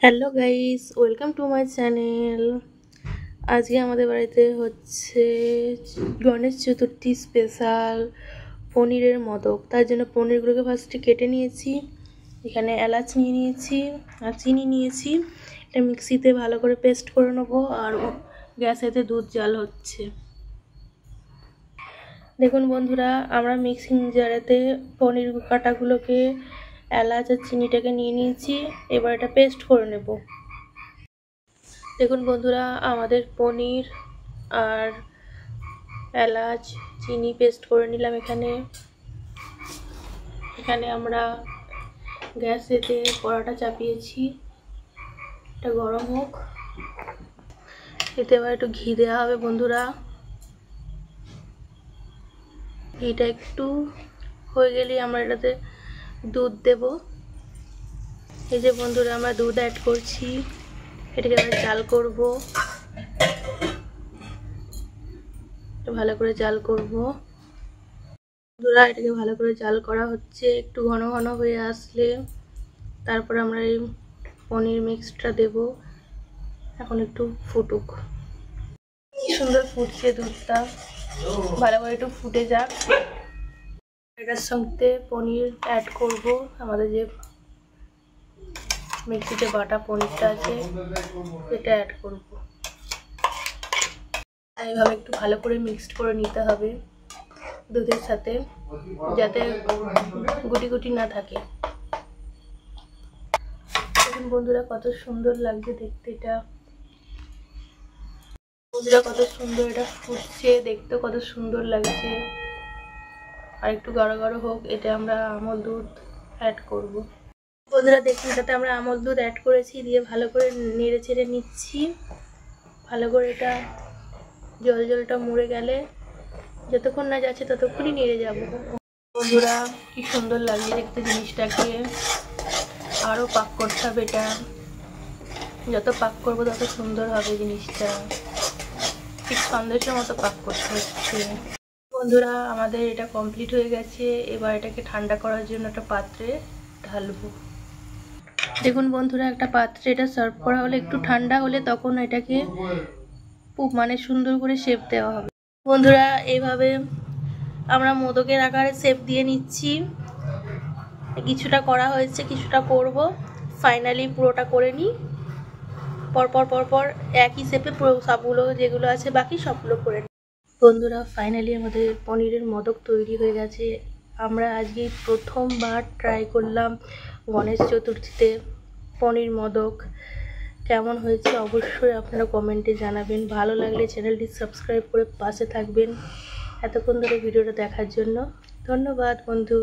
Hello guys, welcome to my channel. আজকে আমাদের বাড়িতে হচ্ছে গণেশ চতুর্থী স্পেশাল পনিরের মোদক। তার জন্য পনিরগুলোকে ফার্স্টে কেটে নিয়েছি। এখানে এলাচ নিয়ে নিয়েছি আর চিনি নিয়েছি। এটা মিক্সিতে ভালো করে পেস্ট করে নেবো। আর গ্যাসেতে দুধ জাল হচ্ছে। দেখুন বন্ধুরা, আমরা মিক্সিং জারেতে পনির কাটাগুলোকে এলাচ আর চিনিটাকে নিয়ে নিয়েছি। এবার এটা পেস্ট করে নেব। দেখুন বন্ধুরা, আমাদের পনির আর এলাচ চিনি পেস্ট করে নিলাম। এখানে আমরা গ্যাসেতে কড়াটা চাপিয়েছি, এটা গরম হোক। এতে এবার একটু ঘি দেওয়া হবে বন্ধুরা। ঘিটা একটু হয়ে গেলেই আমরা এটাতে দুধ দেব। এই যে বন্ধুরা, আমরা দুধ অ্যাড করছি। এটাকে এবার জাল করব, ভালো করে জাল করব বন্ধুরা। এটাকে ভালো করে জাল করা হচ্ছে। একটু ঘন ঘন হয়ে আসলে তারপর আমরা এই পনির মিক্সটা দেব। এখন একটু ফুটুক। কি সুন্দর ফুটছে দুধটা, ভালো করে একটু ফুটে যাক। এটার সঙ্গে পনির অ্যাড করব। আমাদের যে মিক্সিতে বাটা পনিরটা আছে এটা অ্যাড করব। এইভাবে একটু ভালো করে মিক্সড করে নিতে হবে দুধের সাথে, যাতে গুটি গুটি না থাকে। দেখুন বন্ধুরা, কত সুন্দর লাগছে দেখতে। এটা বন্ধুরা কত সুন্দর এটা ফুটছে, দেখতে কত সুন্দর লাগছে। আর একটু গাঢ় গাঢ় হোক। এটা আমরা আমল দুধ অ্যাড করব বন্ধুরা। দেখুন, এটাতে আমরা আমল দুধ অ্যাড করেছি, দিয়ে ভালো করে নেড়ে চেড়ে নিচ্ছি। ভালো করে এটা জলটা মরে গেলে, যতক্ষণ না যাচ্ছে ততক্ষণই নেড়ে যাব বন্ধুরা। কি সুন্দর লাগে দেখতে জিনিসটাকে। আরও পাক করতে হবে এটা। যত পাক করবো তত সুন্দর হবে জিনিসটা। ঠিক সন্দেশের মতো পাক করতে হচ্ছে বন্ধুরা। আমাদের এটা কমপ্লিট হয়ে গেছে। এবার এটাকে ঠান্ডা করার জন্য একটা পাত্রে ঢালবো। দেখুন বন্ধুরা, একটা পাত্রে এটা সার্ভ করা হলে, একটু ঠান্ডা হলে তখন এটাকে সুন্দর করে শেপ দেওয়া হবে বন্ধুরা। এইভাবে আমরা মোদকের আকারে শেপ দিয়ে নিচ্ছি। কিছুটা করা হয়েছে, কিছুটা করব। ফাইনালি পুরোটা করে নিই। পরপর একই শেপে পুরো সবগুলো যেগুলো আছে বাকি সবগুলো করে নিই বন্ধুরা। ফাইনালি আমাদের পনিরের মোদক তৈরি হয়ে গেছে। আমরা আজকে প্রথমবার ট্রাই করলাম গণেশ চতুর্থীতে পনির মোদক। কেমন হয়েছে অবশ্যই আপনারা কমেন্টে জানাবেন। ভালো লাগলে চ্যানেলটি সাবস্ক্রাইব করে পাশে থাকবেন। এতক্ষণ ধরে ভিডিওটা দেখার জন্য ধন্যবাদ বন্ধু।